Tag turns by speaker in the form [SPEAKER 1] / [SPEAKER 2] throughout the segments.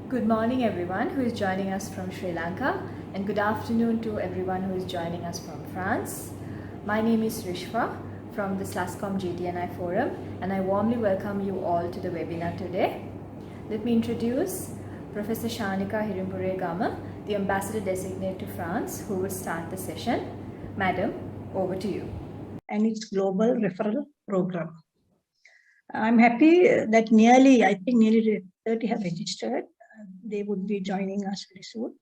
[SPEAKER 1] Good morning everyone who is joining us from Sri Lanka, and good afternoon to everyone who is joining us from France. My name is Rishva from the SLASCOM GTNI Forum, and I warmly welcome you all to the webinar today. Let me introduce Professor Shanika Hirimpure Gama, the Ambassador Designate to France, who will start the session. Madam, over to you.
[SPEAKER 2] And its global referral program. I'm happy that nearly 30 have registered. They would be joining us very soon.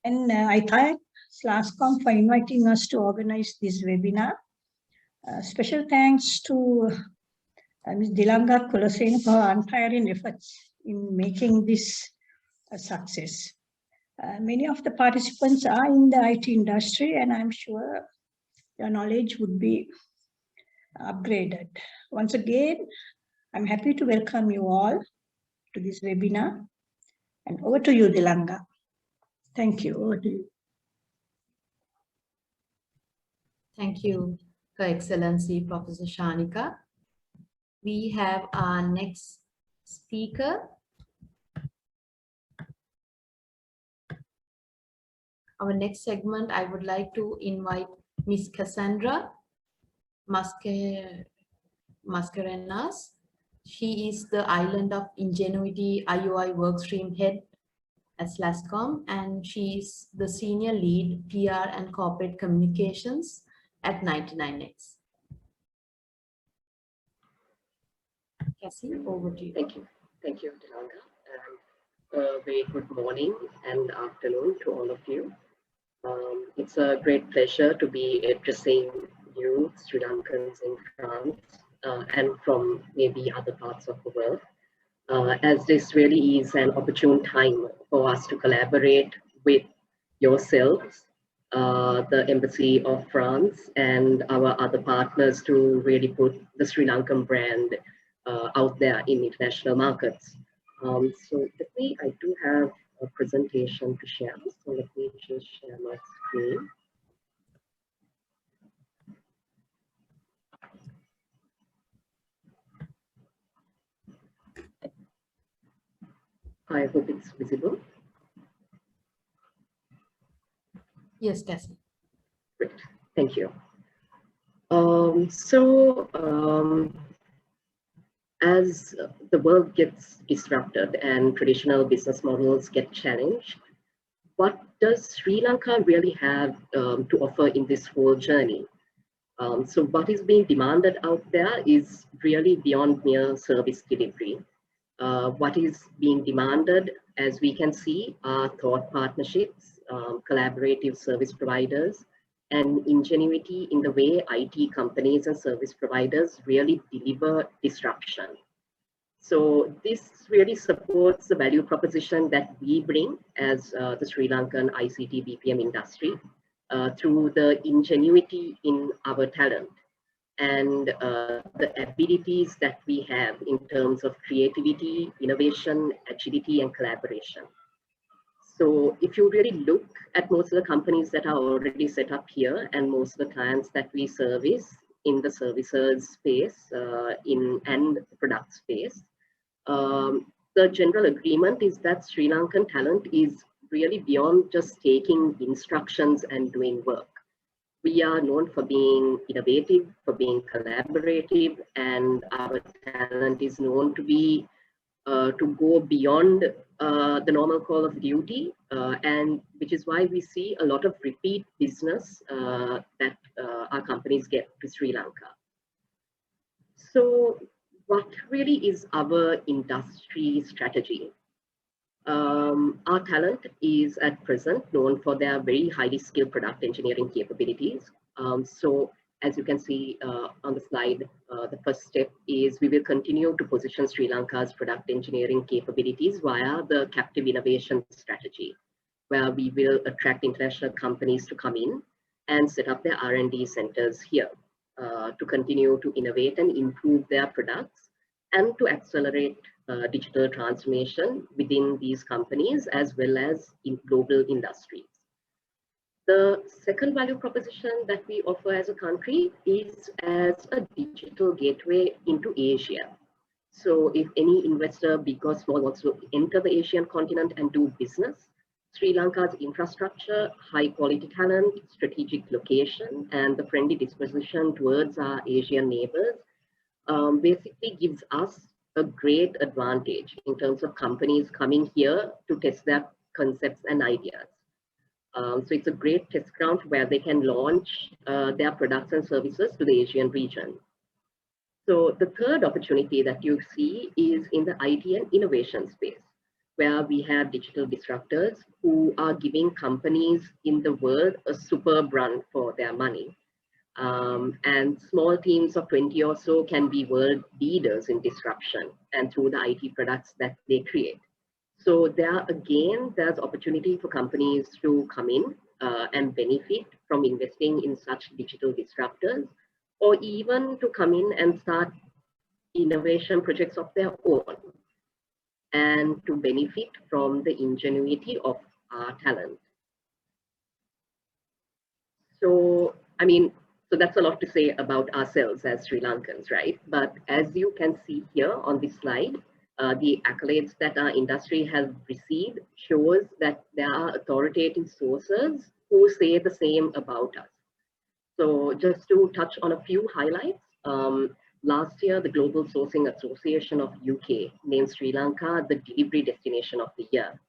[SPEAKER 2] And I thank SLASCOM for inviting us to organize this webinar. Special thanks to Ms. Dilanga Kulasena for her untiring efforts in making this a success. Many of the participants are in the IT industry, and I'm sure your knowledge would be upgraded. Once again, I'm happy to welcome you all to this webinar. And over to you, Dilanga. Thank you. Over to you.
[SPEAKER 3] Thank you, Her Excellency Professor Shanika. We have our next speaker. Our next segment, I would like to invite Ms. Cassandra Mascarenas. She is the Island of Ingenuity IOI Workstream Head at SLASCOM, and she is the Senior Lead PR and Corporate Communications at 99X. Cassie, over to you.
[SPEAKER 4] Thank you. Thank you, Dilanga. And a very good morning and afternoon to all of you. It's a great pleasure to be addressing you, Sri Lankans in France, and from maybe other parts of the world, as this really is an opportune time for us to collaborate with yourselves, the Embassy of France, and our other partners to really put the Sri Lankan brand out there in international markets. So I do have a presentation to share. So let me just share my screen. I hope it's visible.
[SPEAKER 3] Yes, Cassie.
[SPEAKER 4] Great, thank you. As the world gets disrupted and traditional business models get challenged, what does Sri Lanka really have to offer in this whole journey? So what is being demanded out there is really beyond mere service delivery. What is being demanded, as we can see, are thought partnerships, collaborative service providers, and ingenuity in the way IT companies and service providers really deliver disruption. So this really supports the value proposition that we bring as the Sri Lankan ICT BPM industry through the ingenuity in our talent and the abilities that we have in terms of creativity, innovation, agility, and collaboration. So if you really look at most of the companies that are already set up here and most of the clients that we service in the services space and the product space, the general agreement is that Sri Lankan talent is really beyond just taking instructions and doing work. We are known for being innovative, for being collaborative, and our talent is known to be to go beyond the normal call of duty, and which is why we see a lot of repeat business that our companies get to Sri Lanka. So what really is our industry strategy? Our talent is at present known for their very highly skilled product engineering capabilities. So as you can see on the slide, the first step is we will continue to position Sri Lanka's product engineering capabilities via the captive innovation strategy, where we will attract international companies to come in and set up their R&D centers here to continue to innovate and improve their products and to accelerate digital transformation within these companies as well as in global industries. The second value proposition that we offer as a country is as a digital gateway into Asia. So if any investor, big or small, wants to enter the Asian continent and do business, Sri Lanka's infrastructure, high quality talent, strategic location, and the friendly disposition towards our Asian neighbors basically gives us a great advantage in terms of companies coming here to test their concepts and ideas. So it's a great test ground where they can launch their products and services to the Asian region. So the third opportunity that you see is in the IT and innovation space, where we have digital disruptors who are giving companies in the world a superb run for their money. And small teams of 20 or so can be world leaders in disruption and through the IT products that they create. So there's opportunity for companies to come in and benefit from investing in such digital disruptors, or even to come in and start innovation projects of their own and to benefit from the ingenuity of our talent. So, so that's a lot to say about ourselves as Sri Lankans, right? But as you can see here on this slide, the accolades that our industry has received shows that there are authoritative sources who say the same about us. So just to touch on a few highlights, last year, the Global Sourcing Association of UK named Sri Lanka the delivery destination of the year.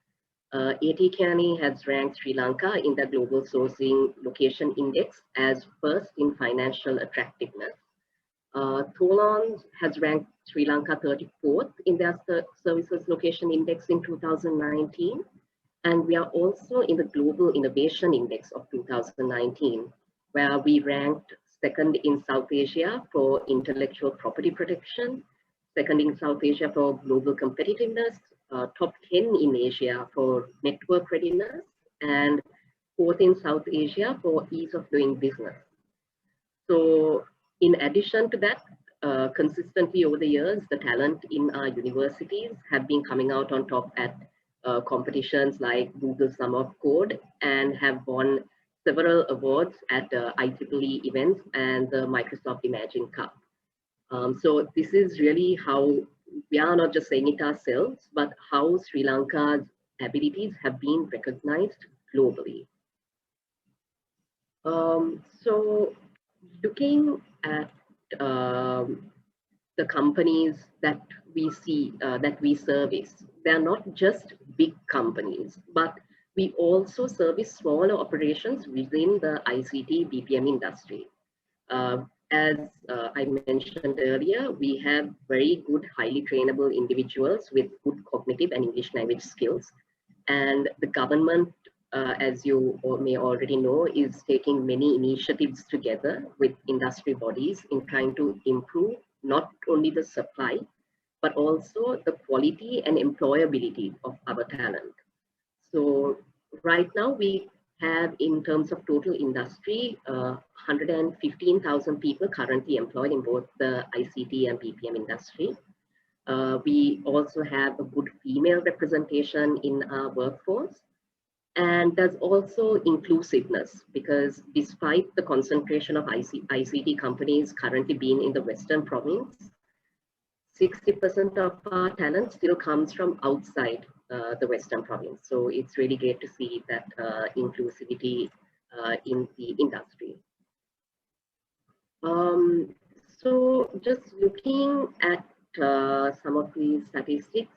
[SPEAKER 4] AT has ranked Sri Lanka in the Global Sourcing Location Index as first in financial attractiveness. Tholon has ranked Sri Lanka 34th in their Services Location Index in 2019. And we are also in the Global Innovation Index of 2019, where we ranked second in South Asia for intellectual property protection, second in South Asia for global competitiveness, top 10 in Asia for network readiness, and fourth in South Asia for ease of doing business. So in addition to that, consistently over the years, the talent in our universities have been coming out on top at competitions like Google Summer of Code and have won several awards at IEEE events and the Microsoft Imagine Cup. So this is really how we are not just saying it ourselves, but how Sri Lanka's abilities have been recognized globally. So looking at the companies that we see, that we service, they're not just big companies, but we also service smaller operations within the ICT BPM industry. As I mentioned earlier, we have very good, highly trainable individuals with good cognitive and English language skills. And the government, as you may already know, is taking many initiatives together with industry bodies in trying to improve not only the supply, but also the quality and employability of our talent. So right now we have, in terms of total industry, 115,000 people currently employed in both the ICT and BPM industry. We also have a good female representation in our workforce. And there's also inclusiveness, because despite the concentration of ICT companies currently being in the Western province, 60% of our talent still comes from outside the Western province. So it's really great to see that inclusivity in the industry. So just looking at some of these statistics,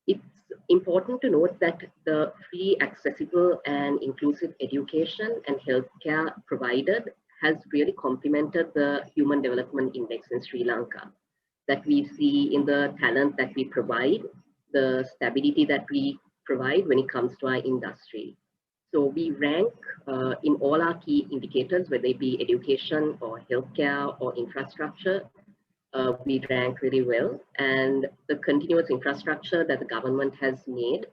[SPEAKER 4] it's important to note that the free, accessible, and inclusive education and healthcare provided has really complemented the Human Development Index in Sri Lanka, that we see in the talent that we provide, the stability that we provide when it comes to our industry. So we rank in all our key indicators, whether it be education or healthcare or infrastructure, we rank really well. And the continuous infrastructure that the government has made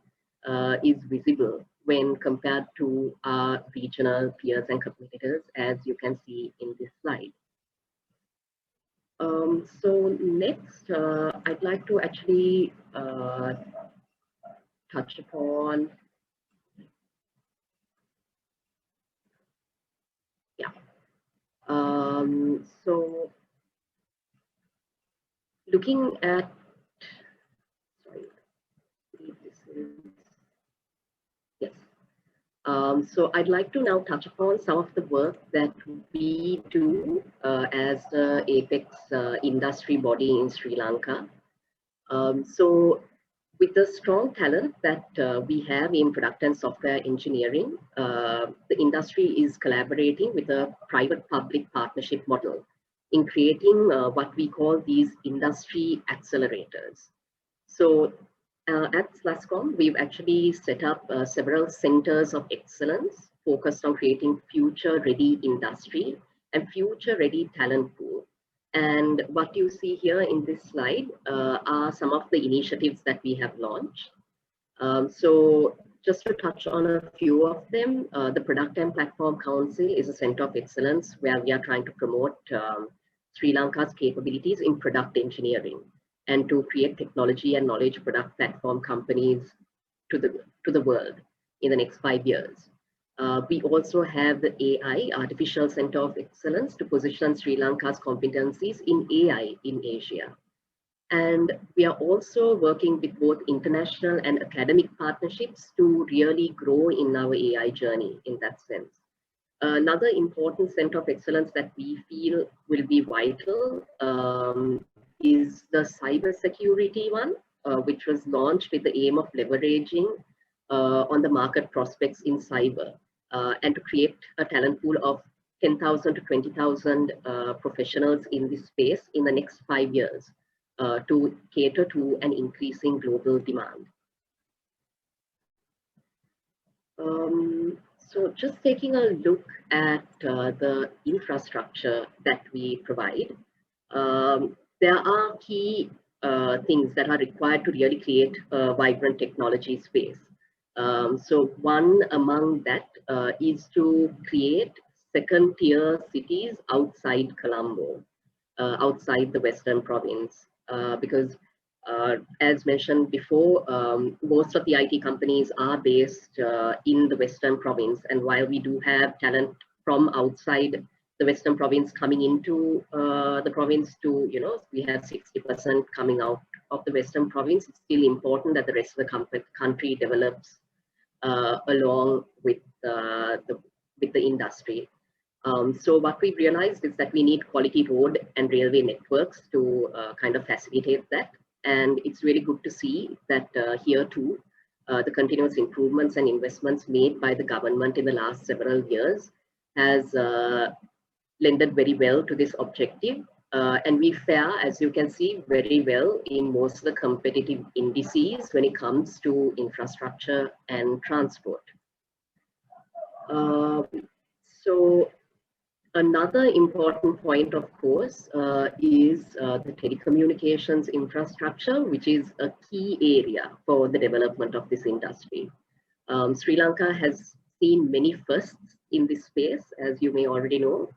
[SPEAKER 4] is visible when compared to our regional peers and competitors, as you can see in this slide. So next, I'd like to actually touch upon, so looking at, sorry, this is, yes. So I'd like to now touch upon some of the work that we do as the Apex industry body in Sri Lanka. So with the strong talent that we have in product and software engineering, the industry is collaborating with a private-public partnership model in creating what we call these industry accelerators. So at SLASCOM, we've actually set up several centers of excellence focused on creating future-ready industry and future-ready talent pool. And what you see here in this slide are some of the initiatives that we have launched. So just to touch on a few of them, the Product and Platform Council is a center of excellence where we are trying to promote Sri Lanka's capabilities in product engineering and to create technology and knowledge product platform companies to the world in the next 5 years. We also have the AI, Artificial Center of Excellence, to position Sri Lanka's competencies in AI in Asia. And we are also working with both international and academic partnerships to really grow in our AI journey in that sense. Another important center of excellence that we feel will be vital is the cybersecurity one, which was launched with the aim of leveraging on the market prospects in cyber and to create a talent pool of 10,000 to 20,000 professionals in this space in the next 5 years to cater to an increasing global demand. So just taking a look at the infrastructure that we provide, there are key things that are required to really create a vibrant technology space. So one among that is to create second-tier cities outside Colombo, outside the Western Province, because as mentioned before, most of the IT companies are based in the Western Province, and while we do have talent from outside the Western Province coming into the province to, we have 60% coming out of the Western Province, it's still important that the rest of the country develops along with the industry. So what we've realized is that we need quality road and railway networks to kind of facilitate that. And it's really good to see that here too, the continuous improvements and investments made by the government in the last several years has lended very well to this objective. And we fare, as you can see, very well in most of the competitive indices when it comes to infrastructure and transport. So another important point, of course, is the telecommunications infrastructure, which is a key area for the development of this industry. Sri Lanka has seen many firsts in this space, as you may already know.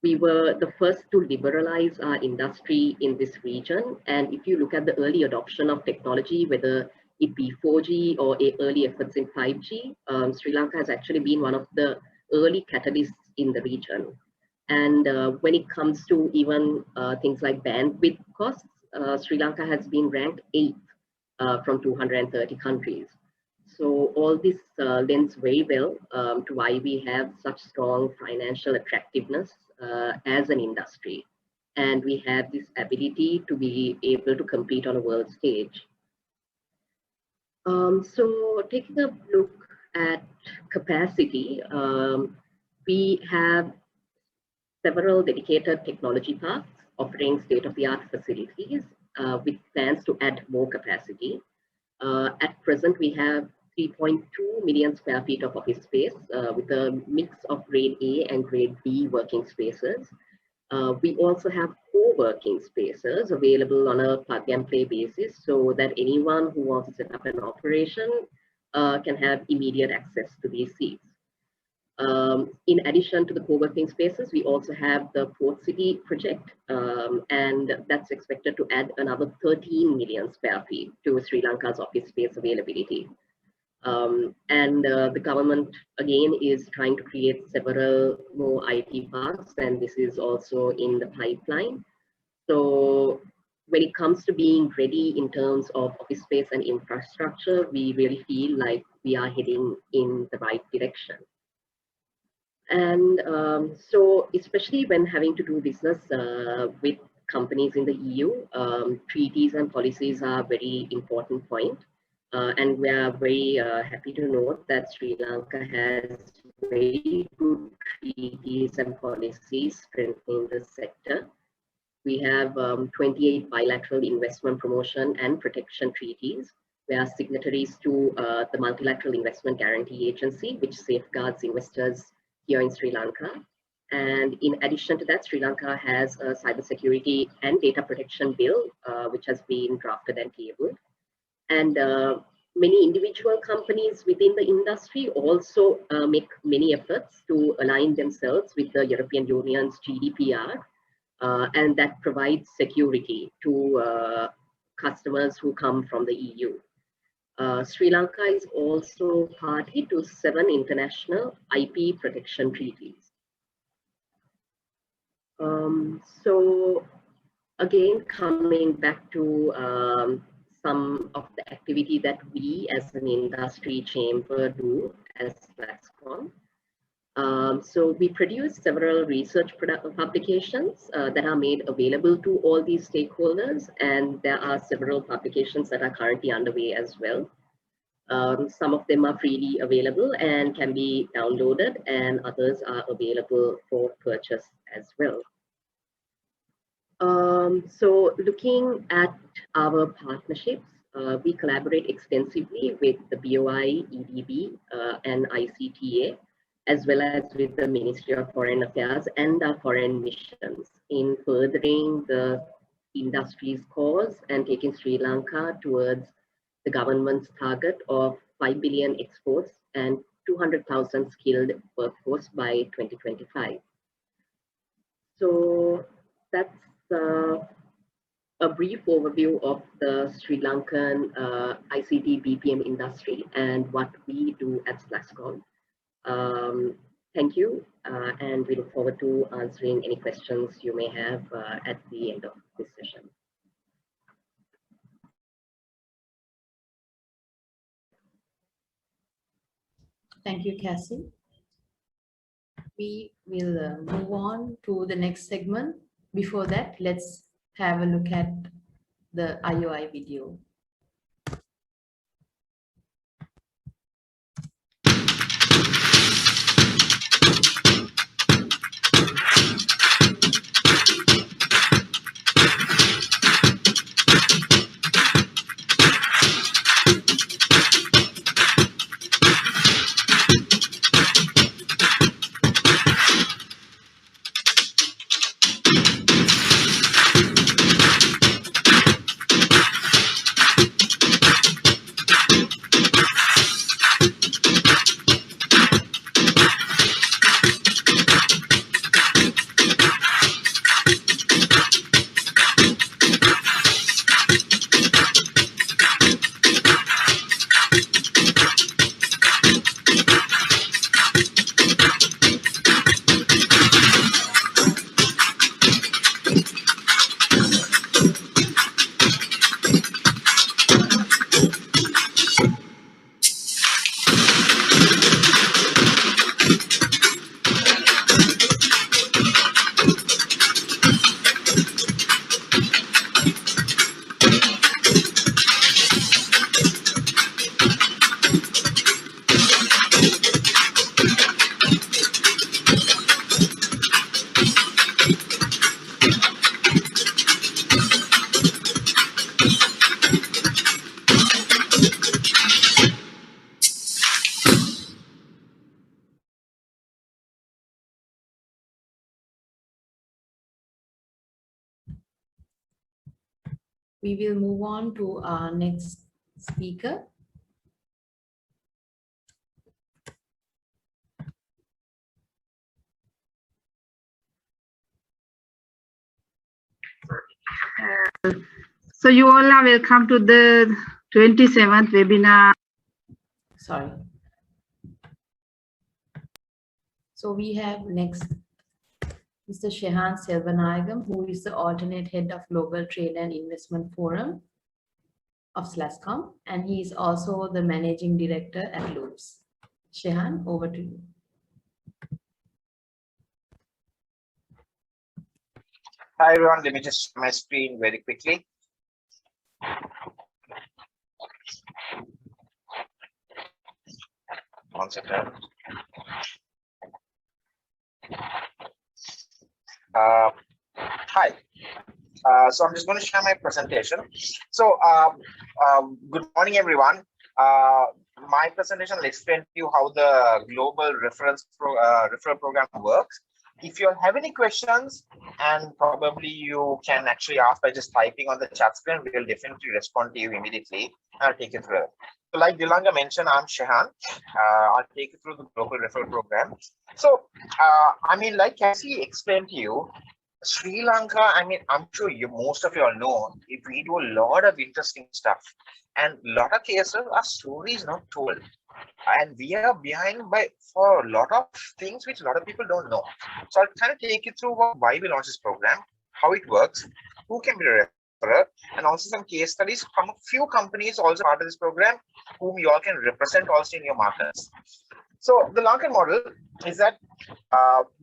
[SPEAKER 4] We were the first to liberalize our industry in this region. And if you look at the early adoption of technology, whether it be 4G or early efforts in 5G, Sri Lanka has actually been one of the early catalysts in the region. And when it comes to even things like bandwidth costs, Sri Lanka has been ranked 8th from 230 countries. So all this lends very well to why we have such strong financial attractiveness as an industry. And we have this ability to be able to compete on a world stage. So taking a look at capacity, we have several dedicated technology parks offering state-of-the-art facilities with plans to add more capacity. At present, we have 3.2 million square feet of office space with a mix of grade A and grade B working spaces. We also have co-working spaces available on a plug-and-play basis so that anyone who wants to set up an operation can have immediate access to these seats. In addition to the co-working spaces, we also have the Port City project, and that's expected to add another 13 million square feet to Sri Lanka's office space availability. And the government, again, is trying to create several more IT parks, and this is also in the pipeline. So when it comes to being ready in terms of office space and infrastructure, we really feel like we are heading in the right direction. And so, especially when having to do business with companies in the EU, treaties and policies are a very important point. And we are very happy to note that Sri Lanka has very good treaties and policies strengthening the sector. We have 28 bilateral investment promotion and protection treaties. We are signatories to the Multilateral Investment Guarantee Agency, which safeguards investors here in Sri Lanka. And in addition to that, Sri Lanka has a cybersecurity and data protection bill, which has been drafted and tabled. And many individual companies within the industry also make many efforts to align themselves with the European Union's GDPR, and that provides security to customers who come from the EU. Sri Lanka is also party to 7 international IP protection treaties. So again, coming back to some of the activity that we as an industry chamber do as SLASCOM. So we produce several research publications that are made available to all these stakeholders, and there are several publications that are currently underway as well. Some of them are freely available and can be downloaded, and others are available for purchase as well. So looking at our partnerships, we collaborate extensively with the BOI, EDB, and ICTA, as well as with the Ministry of Foreign Affairs and our foreign missions in furthering the industry's cause and taking Sri Lanka towards the government's target of 5 billion exports and 200,000 skilled workforce by 2025. So that's a brief overview of the Sri Lankan ICT BPM industry and what we do at SLASCOM. Thank you, and we look forward to answering any questions you may have at the end of this session.
[SPEAKER 3] Thank you, Cassie. We will move on to the next segment. Before that, let's have a look at the IOI video. We will move on to our next speaker.
[SPEAKER 5] So you all are welcome to the 27th webinar.
[SPEAKER 3] Sorry. So we have next Mr. Shehan Selvanayagam, who is the alternate head of Global Trade and Investment Forum of SLASCOM, and he is also the managing director at Loops. Shehan, over to you.
[SPEAKER 6] Hi everyone, let me just share my screen very quickly. One second. Hi. So I'm just going to share my presentation. So good morning, everyone. My presentation will explain to you how the global referral program works. If you have any questions, and probably you can actually ask by just typing on the chat screen, we will definitely respond to you immediately. I'll take it through. So like Dilanga mentioned, I'm Shehan. I'll take you through the global referral program. So, I mean, like Cassie explained to you, Sri Lanka, I mean, I'm sure most of you all know, we do a lot of interesting stuff. And a lot of cases, our story is not told. And we are behind for a lot of things which a lot of people don't know. So I'll kind of take you through why we launched this program, how it works, who can be a referrer, and also some case studies from a few companies also part of this program, whom you all can represent also in your markets. So the Lankan model is that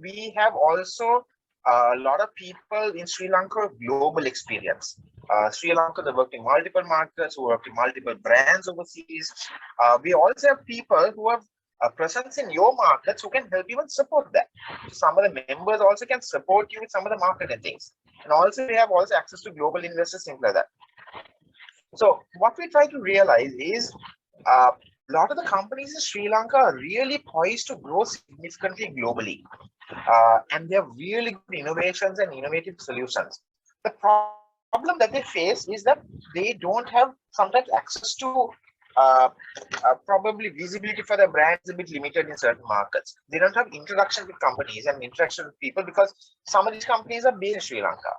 [SPEAKER 6] we have also a lot of people in Sri Lanka global experience. Sri Lanka, they worked in multiple markets, who worked in multiple brands overseas. We also have people who have a presence in your markets who can help you and support that. So some of the members also can support you with some of the marketing things. And also we have also access to global investors, things like that. So what we try to realize is a lot of the companies in Sri Lanka are really poised to grow significantly globally. And they have really good innovations and innovative solutions. The problem that they face is that they don't have sometimes access to probably visibility for their brand is a bit limited in certain markets. They don't have interaction with companies and interaction with people because some of these companies are based in Sri Lanka.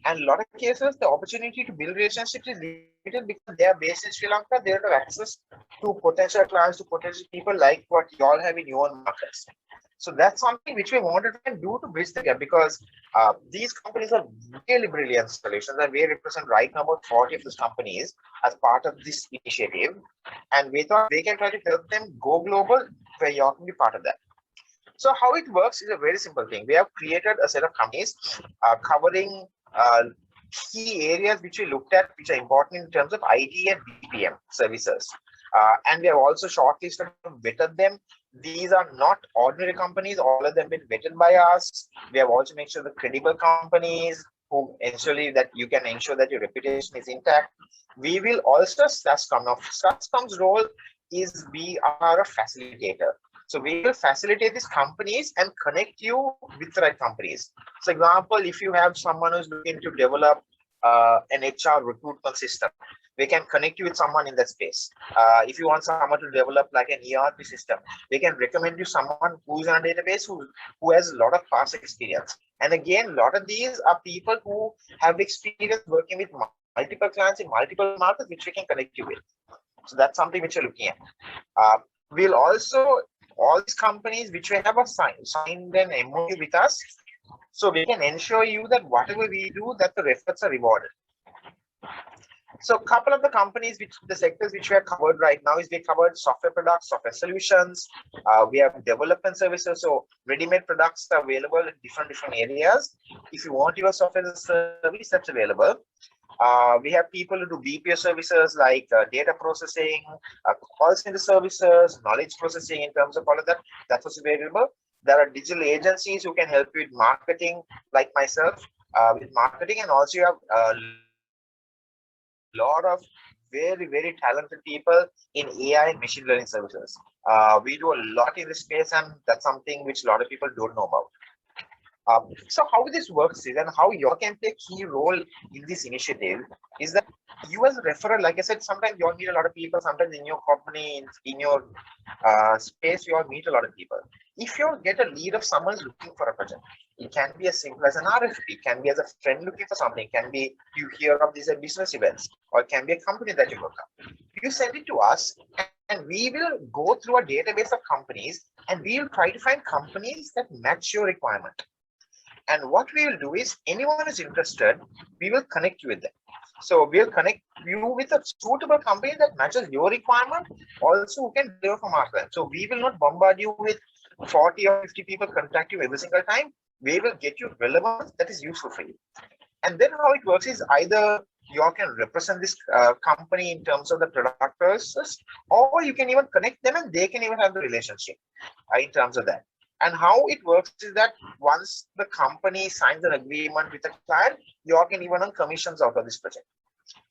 [SPEAKER 6] And a lot of cases, the opportunity to build relationships is limited because they are based in Sri Lanka. They don't have access to potential clients, to potential people like what you all have in your own markets. So that's something which we wanted to do to bridge the gap, because these companies are really brilliant solutions, and we represent right now about 40 of these companies as part of this initiative. And we thought we can try to help them go global, where you all can be part of that. So how it works is a very simple thing. We have created a set of companies covering key areas which we looked at, which are important in terms of IT and BPM services. And we have also shortlisted and vetted them. These are not ordinary companies. All of them have been vetted by us. We have also made sure the credible companies who ensure that you can ensure that your reputation is intact. We will also SLASCOM. Now, SLASCOM's role is we are a facilitator. So we will facilitate these companies and connect you with the right companies. So example, if you have someone who's looking to develop an HR recruitment system, we can connect you with someone in that space. If you want someone to develop like an ERP system, we can recommend you someone who's on a database who has a lot of past experience. And again, a lot of these are people who have experience working with multiple clients in multiple markets, which we can connect you with. So that's something which we're looking at. We'll also, all these companies which we have signed an MOU with us, so we can ensure you that whatever we do, that the referrals are rewarded. So a couple of the companies, the sectors which we have covered right now is we covered software products, software solutions. We have development services. So ready-made products are available in different areas. If you want your software as a service, that's available. We have people who do BPO services like data processing, call center services, knowledge processing in terms of all of that. That's also available. There are digital agencies who can help you with marketing, like myself, with marketing, and also you have lot of very, very talented people in AI and machine learning services. We do a lot in this space, and that's something which a lot of people don't know about. So how this works is, and how you can play a key role in this initiative is that you as a referral, like I said, sometimes you all meet a lot of people, sometimes in your company, in your space, you all meet a lot of people. If you get a lead of someone who's looking for a project, it can be as simple as an RFP, it can be as a friend looking for something, it can be you hear of these business events, or it can be a company that you work on. You send it to us, and we will go through a database of companies, and we will try to find companies that match your requirement. And what we will do is, anyone who's interested, we will connect you with them. So we'll connect you with a suitable company that matches your requirement, also who can deliver from our side. So we will not bombard you with 40 or 50 people contact you every single time. We will get you relevance that is useful for you. And then how it works is, either you all can represent this company in terms of the product process, or you can even connect them and they can even have the relationship in terms of that. And how it works is that once the company signs an agreement with a client, you all can even earn commissions out of this project.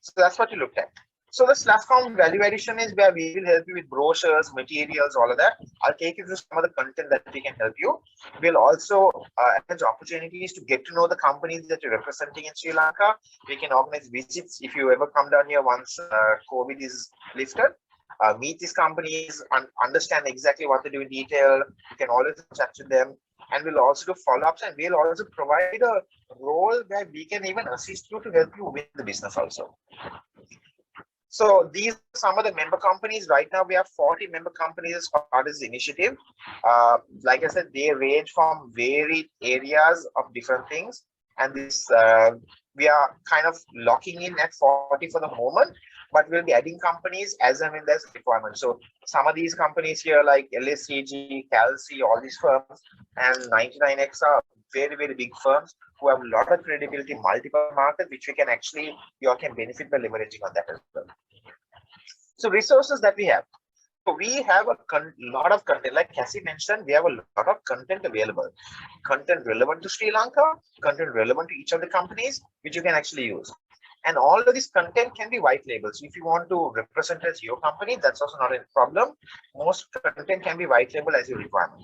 [SPEAKER 6] So that's what you looked at. So the SLASCOM value addition is where we will help you with brochures, materials, all of that. I'll take you through some of the content that we can help you. We'll also arrange opportunities to get to know the companies that you're representing in Sri Lanka. We can organize visits if you ever come down here once COVID is lifted. Meet these companies and understand exactly what they do in detail. You can always chat to them. And we'll also do follow-ups, and we'll also provide a role where we can even assist you to help you win the business also. So these are some of the member companies. Right now, we have 40 member companies as part of this initiative. Like I said, they range from varied areas of different things. And this we are kind of locking in at 40 for the moment, but we'll be adding companies as and when there's requirement. So some of these companies here, like LSCG, Calci, all these firms, and 99X are very, very big firms who have a lot of credibility in multiple markets, which we can actually, you all can benefit by leveraging on that as well. So resources that we have. So we have a lot of content, like Cassie mentioned, we have a lot of content available. Content relevant to Sri Lanka, content relevant to each of the companies, which you can actually use. And all of this content can be white labels. So if you want to represent as your company, that's also not a problem. Most content can be white label as your requirement.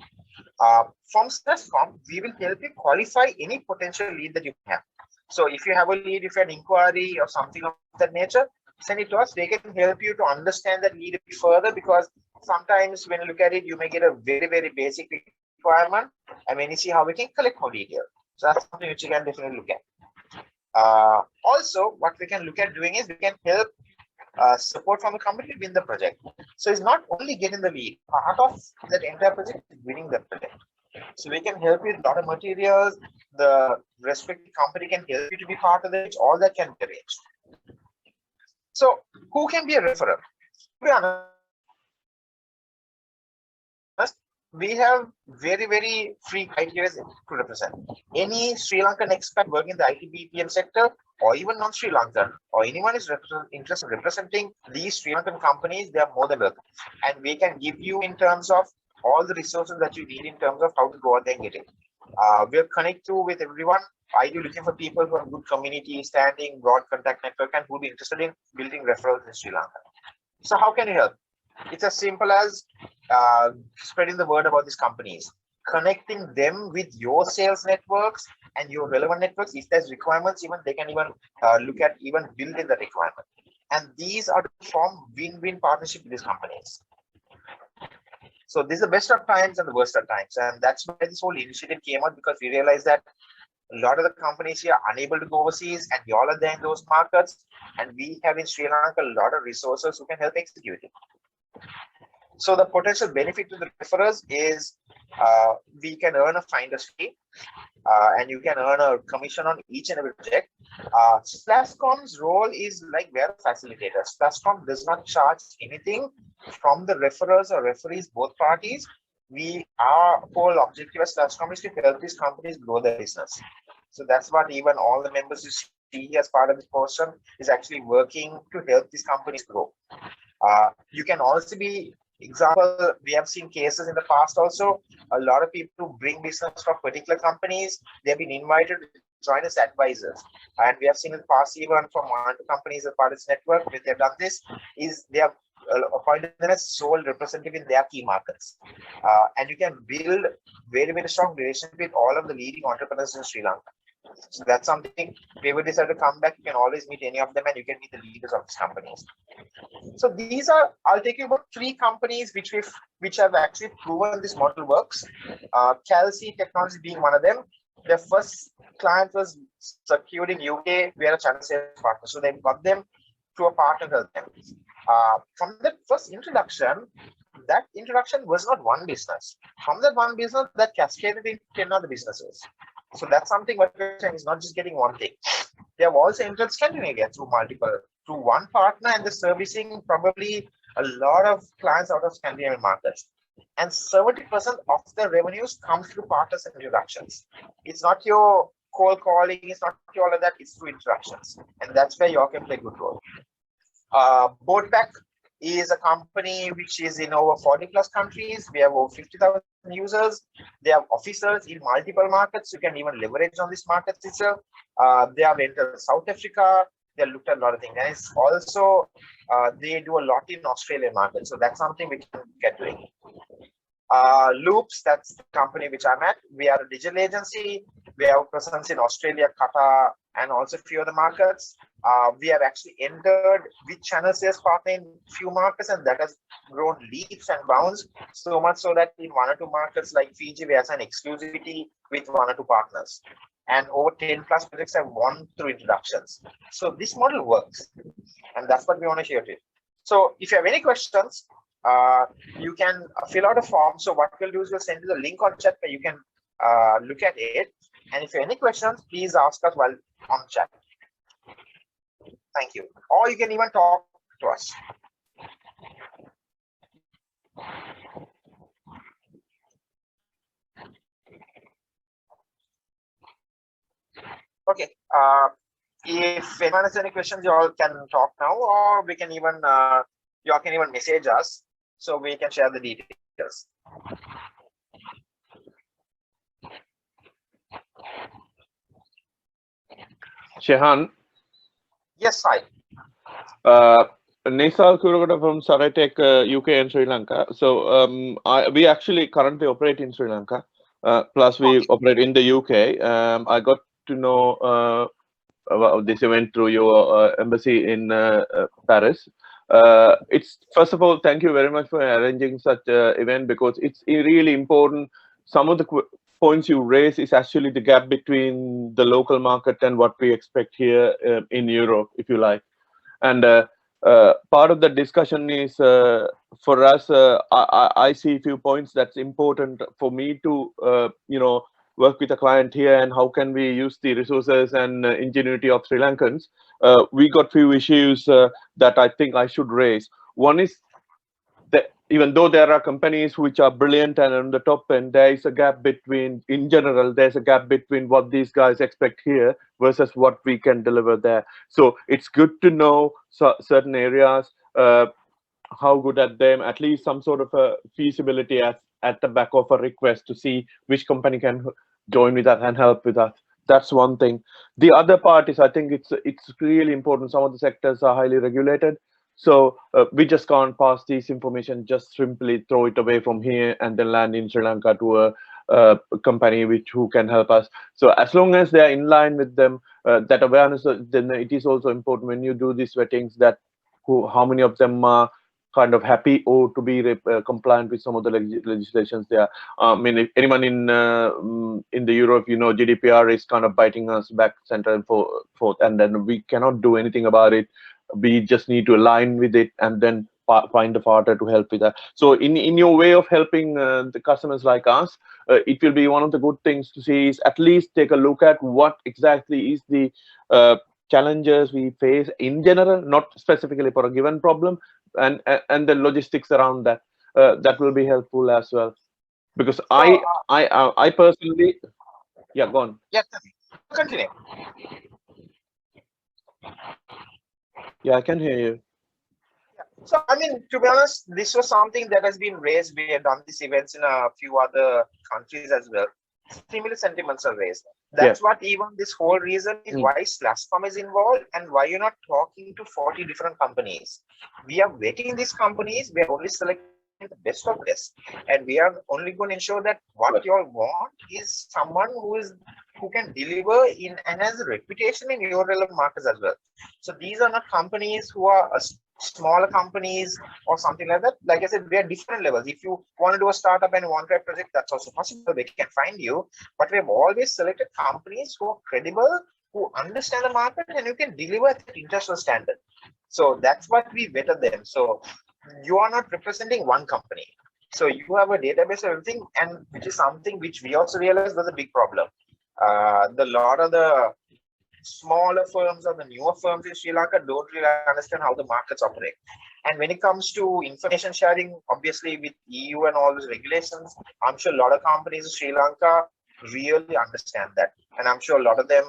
[SPEAKER 6] From SLASCOM, we will help you qualify any potential lead that you have. So if you have a lead, if you have an inquiry or something of that nature, send it to us. We can help you to understand that lead a bit further, because sometimes when you look at it, you may get a very, very basic requirement, and when you see how we can collect more detail. So that's something which you can definitely look at. Also, what we can look at doing is we can help support from the company to win the project. So it's not only getting the lead, part of that entire project is winning the project. So we can help you with a lot of materials. The respective company can help you to be part of it. All that can be arranged. So who can be a referral? To be honest, we have very, very free criteria to represent. Any Sri Lankan expat working in the IT BPM sector, or even non-Sri Lankan, or anyone is interested in representing these Sri Lankan companies, they are more than welcome. And we can give you in terms of all the resources that you need in terms of how to go out there and get it. We'll connect you with everyone. Are you looking for people who have good community standing, broad contact network, and who will be interested in building referrals in Sri Lanka? So how can you help? It's as simple as spreading the word about these companies, connecting them with your sales networks and your relevant networks. If there's requirements, even they can even look at even building the requirement. And these are to form win-win partnership with these companies. So this is the best of times and the worst of times. And that's why this whole initiative came out, because we realized that a lot of the companies here are unable to go overseas, and you all are there in those markets. And we have in Sri Lanka a lot of resources who can help execute it. So the potential benefit to the referrers is we can earn a finder's fee, and you can earn a commission on each and every project. SLASCOM's role is like we're a facilitator. SLASCOM does not charge anything from the referrers or referees, both parties. Our whole objective as SLASCOM is to help these companies grow their business. So that's what even all the members you see as part of this portion is actually working to help these companies grow. You can also be, example, we have seen cases in the past also, a lot of people who bring business from particular companies, they've been invited to join as advisors. And we have seen in the past, even from one or two companies as part of this network, where they've done this, is they have appointed them as sole representative in their key markets. And you can build very, very strong relationship with all of the leading entrepreneurs in Sri Lanka. So that's something, if you ever decide to come back, you can always meet any of them and you can meet the leaders of these companies. So these are, I'll take you about 3 companies which have actually proven this model works. Calci Technology being one of them. Their first client was secured in UK. We are a channel sales partner. So they got them to a partner help them. From that first introduction, that introduction was not one business. From that one business, that cascaded into 10 other businesses. So that's something what we're saying is not just getting one thing. They have also entered Scandinavia through one partner, and they're servicing probably a lot of clients out of Scandinavian markets. And 70% of the revenues comes through partners and introductions. It's not your cold calling, it's not all of that, it's through introductions. And that's where you can play a good role. Boardback is a company which is in over 40 plus countries. We have over 50,000 users. They have officers in multiple markets. You can even leverage on this market itself. They have entered South Africa. They looked at a lot of things. And it's also, they do a lot in Australian market. So that's something we can get doing. Loops, that's the company which I'm at. We are a digital agency. We have a presence in Australia, Qatar, and also a few other markets. We have actually entered with channel sales partner in few markets, and that has grown leaps and bounds, so much so that in 1 or 2 markets like Fiji, we have an exclusivity with 1 or 2 partners. And over 10 plus projects have won through introductions. So this model works, and that's what we want to share with. So if you have any questions, you can fill out a form. So what we'll do is we'll send you the link on chat where you can look at it. And if you have any questions, please ask us while on chat. Thank you. Or you can even talk to us. Okay. If anyone has any questions, you all can talk now, or we can even you all can even message us so we can share the details.
[SPEAKER 7] Shehan.
[SPEAKER 6] Yes, hi.
[SPEAKER 7] Nisal Kuragada from Saratech, UK and Sri Lanka. So we actually currently operate in Sri Lanka. Plus we operate in the UK. I got to know about this event through your embassy in Paris. It's first of all, thank you very much for arranging such an event, because it's really important. Some of the points you raise is actually the gap between the local market and what we expect here in Europe, if you like. And part of the discussion is for us, I see a few points that's important for me to, work with a client here, and how can we use the resources and ingenuity of Sri Lankans. We got few issues that I think I should raise. One is that even though there are companies which are brilliant and on the top end, there is a gap between, in general, there's a gap between what these guys expect here versus what we can deliver there. So it's good to know certain areas, how good at them, at least some sort of a feasibility at the back of a request to see which company can join with that and help with that. That's one thing. The other part is, I think it's really important. Some of the sectors are highly regulated. So we just can't pass this information, just simply throw it away from here and then land in Sri Lanka to a company who can help us. So as long as they're in line with them, that awareness, then it is also important when you do these wettings that how many of them are kind of happy or to be compliant with some of the legislations there. I mean, if anyone in the Europe, GDPR is kind of biting us back, center and forth, and then we cannot do anything about it. We just need to align with it and then find a partner to help with that. So in your way of helping the customers like us, it will be one of the good things to see is at least take a look at what exactly is the challenges we face in general, not specifically for a given problem, and the logistics around that. That will be helpful as well, because I personally, yeah, go on.
[SPEAKER 6] Yes, continue.
[SPEAKER 7] Yeah, I can hear you.
[SPEAKER 6] Yeah. So, I mean, to be honest, this was something that has been raised. We have done these events in a few other countries as well. Similar sentiments are raised. That's what even this whole reason is why Slascom is involved and why you're not talking to 40 different companies. We are vetting these companies. We are only selecting the best of best, and we are only going to ensure that what you all want is someone who can deliver in and has a reputation in your relevant markets as well. So these are not companies who are smaller companies or something like that. Like I said, we are different levels. If you want to do a startup and want to try a project, that's also possible. We can find you, but we have always selected companies who are credible, who understand the market, and who can deliver at the international standard. So that's what we vetted them. So you are not representing one company. So you have a database of everything, and which is something which we also realized was a big problem. The lot of the smaller firms or the newer firms in Sri Lanka don't really understand how the markets operate. And when it comes to information sharing, obviously with EU and all those regulations, I'm sure a lot of companies in Sri Lanka really understand that. And I'm sure a lot of them,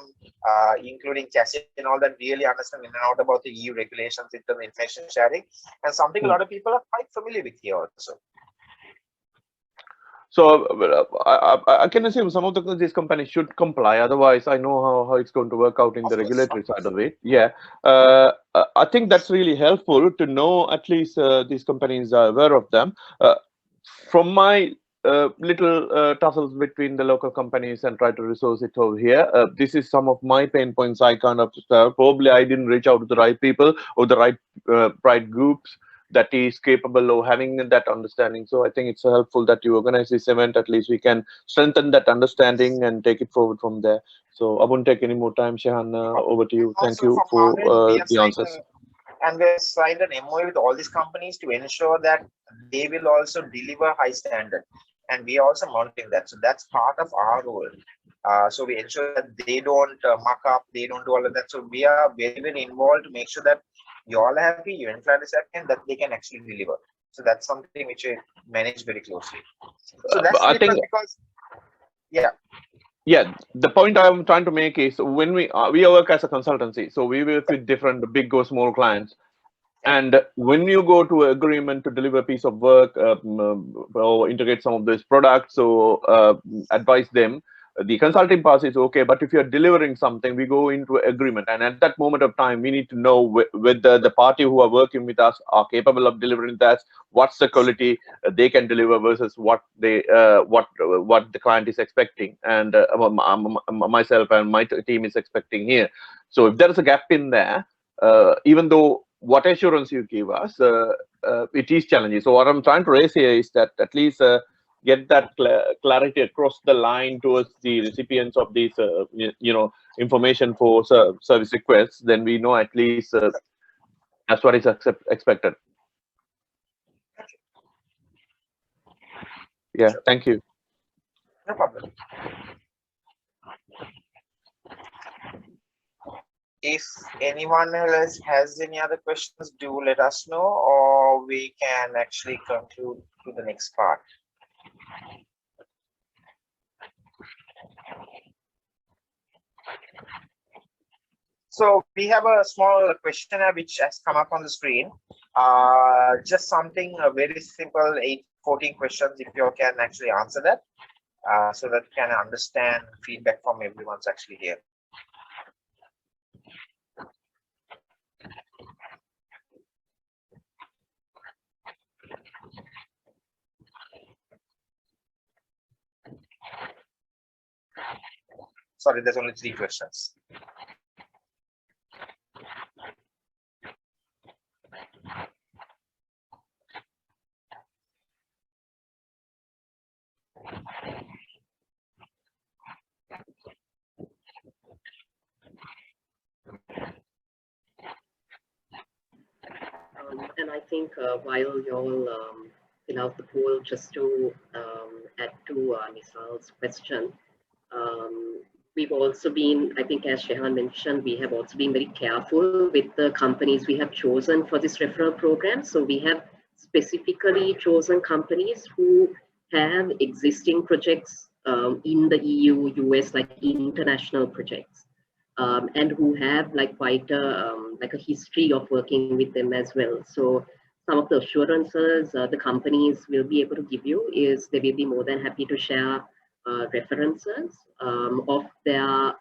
[SPEAKER 6] including Cassie and all that, really understand in and out about the EU regulations in terms of information sharing, and something a lot of people are quite familiar with here also.
[SPEAKER 7] So I can assume some of these companies should comply. Otherwise, I know how it's going to work out in the regulatory side of it. Yeah, I think that's really helpful to know at least these companies are aware of them. From my little tussles between the local companies and try to resource it over here, this is some of my pain points I kind of probably I didn't reach out to the right people or the right groups that is capable of having that understanding. So I think it's helpful that you organize this event. At least we can strengthen that understanding and take it forward from there. So I won't take any more time. Shehan, over to you. Thank you for the answers.
[SPEAKER 6] And we have signed an MOU with all these companies to ensure that they will also deliver high standard. And we are also monitoring that. So that's part of our role. So we ensure that they don't muck up, they don't do all of that. So we are very, very involved to make sure that you all are happy, your end client is happy, and that they can actually deliver. So that's something which we manage very closely. So that's
[SPEAKER 7] I think
[SPEAKER 6] because, yeah.
[SPEAKER 7] Yeah, the point I'm trying to make is when we work as a consultancy, so we work with different big or small clients. And when you go to an agreement to deliver a piece of work or integrate some of those products or advise them, the consulting part is okay. But if you're delivering something, we go into agreement. And at that moment of time, we need to know whether the party who are working with us are capable of delivering that, what's the quality they can deliver versus what they what the client is expecting. And myself and my team is expecting here. So if there is a gap in there, even though what assurance you give us, it is challenging. So what I'm trying to raise here is that at least get that clarity across the line towards the recipients of these, information for service requests. Then we know at least that's what is expected. Yeah, sure. Thank you.
[SPEAKER 6] No problem. If anyone else has any other questions, do let us know, or we can actually conclude to the next part. So we have a small questionnaire which has come up on the screen. Just something very simple, 14 questions, if you can actually answer that, so that you can understand feedback from everyone's actually here. Sorry, there's only 3 questions.
[SPEAKER 4] And I think while you all fill out the poll, just to add to Nisal's question, we've also been, I think as Shehan mentioned, we have also been very careful with the companies we have chosen for this referral program. So we have specifically chosen companies who have existing projects in the EU, US, like international projects. And who have like quite a history of working with them as well. So some of the assurances the companies will be able to give you is they will be more than happy to share references of their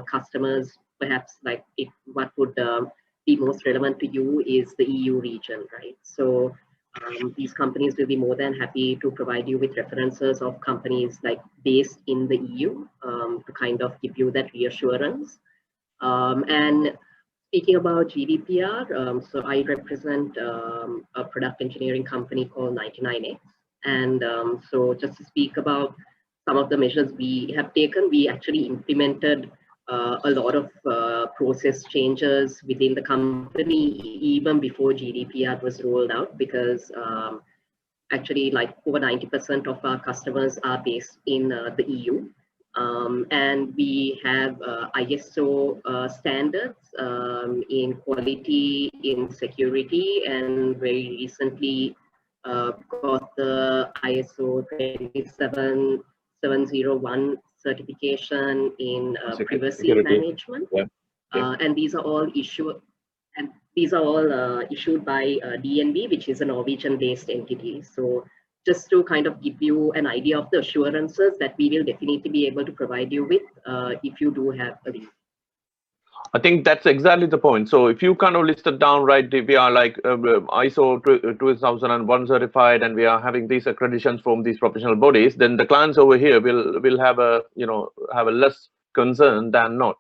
[SPEAKER 4] customers. Perhaps like what would be most relevant to you is the EU region, right? So these companies will be more than happy to provide you with references of companies like based in the EU to kind of give you that reassurance. And speaking about GDPR, so I represent a product engineering company called 99X. And so just to speak about some of the measures we have taken, we actually implemented a lot of process changes within the company even before GDPR was rolled out, because actually like over 90% of our customers are based in the EU. And we have ISO standards in quality, in security, and very recently got the ISO 27701 certification in privacy management.
[SPEAKER 7] Yeah.
[SPEAKER 4] And these are all issued by DNB, which is a Norwegian-based entity. So just to kind of give you an idea of the assurances that we will definitely be able to provide you with if you do have a lead.
[SPEAKER 7] I think that's exactly the point. So if you kind of list it down, right, we are like ISO 2001 certified, and we are having these accreditations from these professional bodies, then the clients over here will have a less concern than not.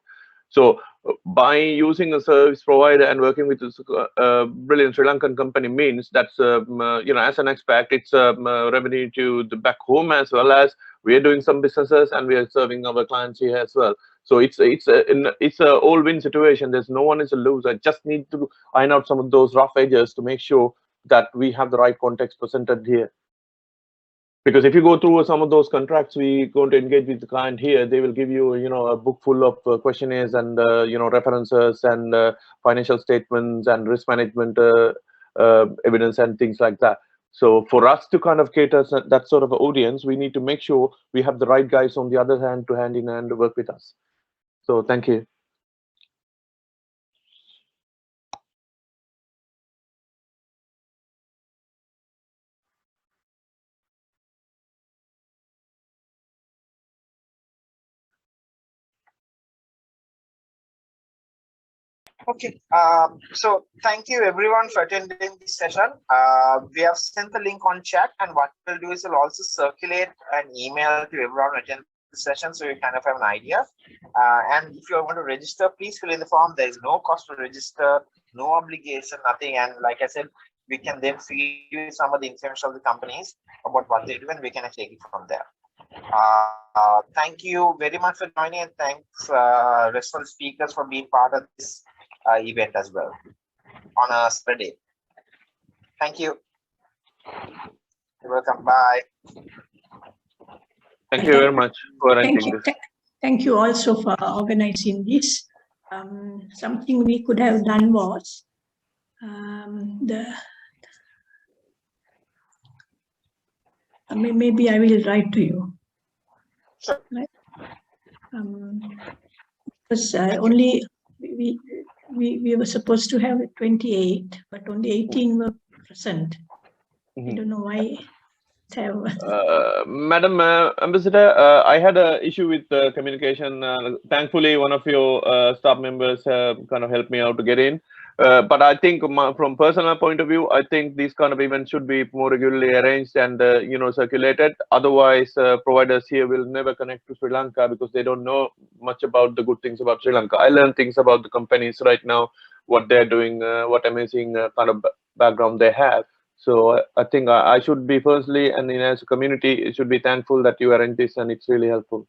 [SPEAKER 7] So by using a service provider and working with this brilliant Sri Lankan company means that's as an expat, it's revenue to the back home, as well as we are doing some businesses and we are serving our clients here as well. So it's a all-win situation. There's no one is a loser. Just need to iron out some of those rough edges to make sure that we have the right context presented here. Because if you go through some of those contracts, we're going to engage with the client here. They will give you, a book full of questionnaires and references and financial statements and risk management evidence and things like that. So for us to kind of cater that sort of audience, we need to make sure we have the right guys on the other hand to hand in hand work with us. So thank you.
[SPEAKER 6] Okay, so thank you everyone for attending this session. We have sent the link on chat, and what we'll do is we'll also circulate an email to everyone who attend the session, so you kind of have an idea. And if you want to register, please fill in the form. There is no cost to register, no obligation, nothing. And like I said, we can then feed you some of the information of the companies about what they do, and we can take it from there. Thank you very much for joining, and thanks rest of the speakers for being part of this event as well on a Saturday. Thank you. You're welcome. Bye.
[SPEAKER 7] Thank you very much for arranging this.
[SPEAKER 2] Thank you also for organizing this. Something we could have done was maybe I will write to you.
[SPEAKER 6] Sure.
[SPEAKER 2] Right? Because only we were supposed to have 28, but only 18 were present. I don't know why.
[SPEAKER 7] Madam Ambassador, I had an issue with communication. Thankfully, one of your staff members kind of helped me out to get in. But I think from personal point of view, I think these kind of events should be more regularly arranged and circulated. Otherwise, providers here will never connect to Sri Lanka because they don't know much about the good things about Sri Lanka. I learned things about the companies right now, what they're doing, what amazing kind of background they have. So I think I should be firstly, and as a community, should be thankful that you arrange this, and it's really helpful.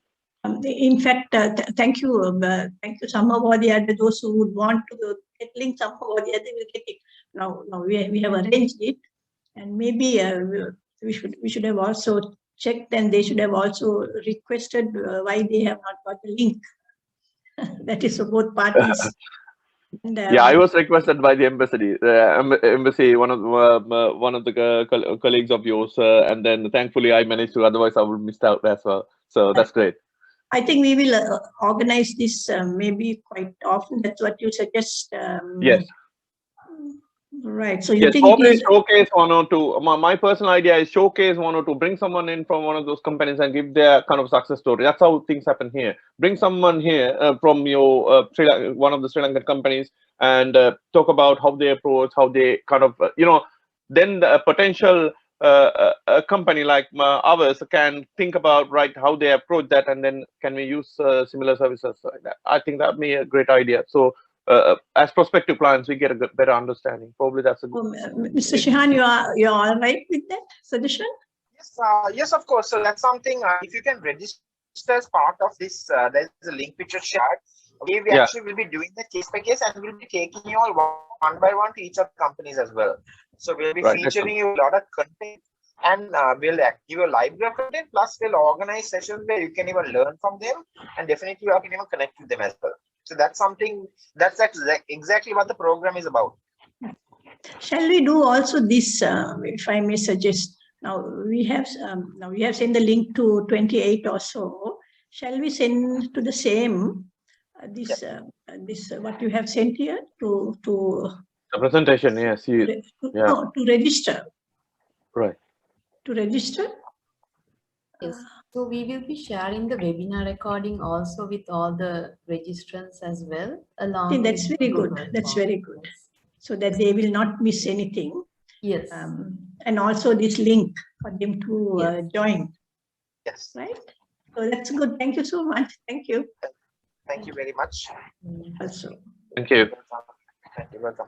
[SPEAKER 2] In fact, thank you somehow or the other. Those who would want to get links somehow or the other will get it. Now we have arranged it, and maybe we should have also checked, and they should have also requested why they have not got the link. That is for both parties. And,
[SPEAKER 7] yeah, I was requested by the embassy, one of the colleagues of yours, and then thankfully I managed to. Otherwise, I would miss out as well. So that's great.
[SPEAKER 2] I think we will organize this maybe quite often. That's what you suggest.
[SPEAKER 7] Yes.
[SPEAKER 2] Right. So you think
[SPEAKER 7] probably showcase one or two. My personal idea is showcase one or two. Bring someone in from one of those companies and give their kind of success story. That's how things happen here. Bring someone here from your one of the Sri Lankan companies and talk about how they approach, how they kind of then the potential a company like ours can think about how they approach that, and then can we use similar services like that. I think that'd be a great idea. So as prospective clients, we get a better understanding. Probably that's a good.
[SPEAKER 2] Mr. Shihan, you're all right with that suggestion?
[SPEAKER 6] Yes, yes, of course. So that's something. If you can register as part of this, there's a link which is shared. Okay, we actually will be doing the case by case, and we'll be taking you all one by one to each of the companies as well. So we'll be featuring you a lot of content. and we'll give a library of content, plus we'll organize sessions where you can even learn from them, and definitely you can even connect with them as well. So that's something, that's exactly what the program is about.
[SPEAKER 2] Shall we do also this, if I may suggest? Now we have sent the link to 28 or so. Shall we send to the same this what you have sent here to
[SPEAKER 7] The presentation, yes.
[SPEAKER 2] no, to register.
[SPEAKER 7] Right.
[SPEAKER 2] To register.
[SPEAKER 3] Yes. So we will be sharing the webinar recording also with all the registrants as well, along.
[SPEAKER 2] I think that's
[SPEAKER 3] with
[SPEAKER 2] very
[SPEAKER 3] the
[SPEAKER 2] good.
[SPEAKER 3] Google
[SPEAKER 2] That's
[SPEAKER 3] Form.
[SPEAKER 2] very good. So that they will not miss anything.
[SPEAKER 3] Yes.
[SPEAKER 2] And also this link for them to join.
[SPEAKER 6] Yes.
[SPEAKER 2] Right. So that's good. Thank you so much. Thank you.
[SPEAKER 6] Thank you very much.
[SPEAKER 2] Also.
[SPEAKER 7] Thank you.
[SPEAKER 6] Thank you. Welcome.